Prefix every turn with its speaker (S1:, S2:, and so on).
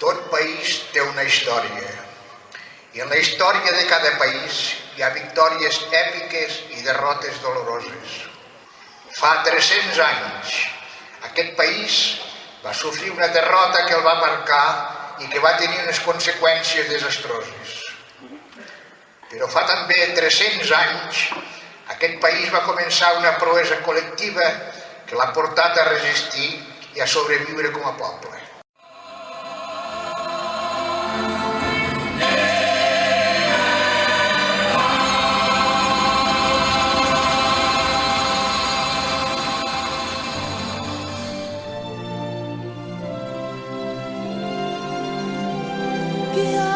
S1: Tot país té una història, i en la història de cada país hi ha victòries èpiques i derrotes doloroses. Fa 300 anys, aquest país va sofrir una derrota que el va marcar i que va tenir unes conseqüències desastroses. Però fa també 300 anys, aquest país va començar una proesa col·lectiva que l'ha portat a resistir i a sobreviure com a poble.
S2: Yeah.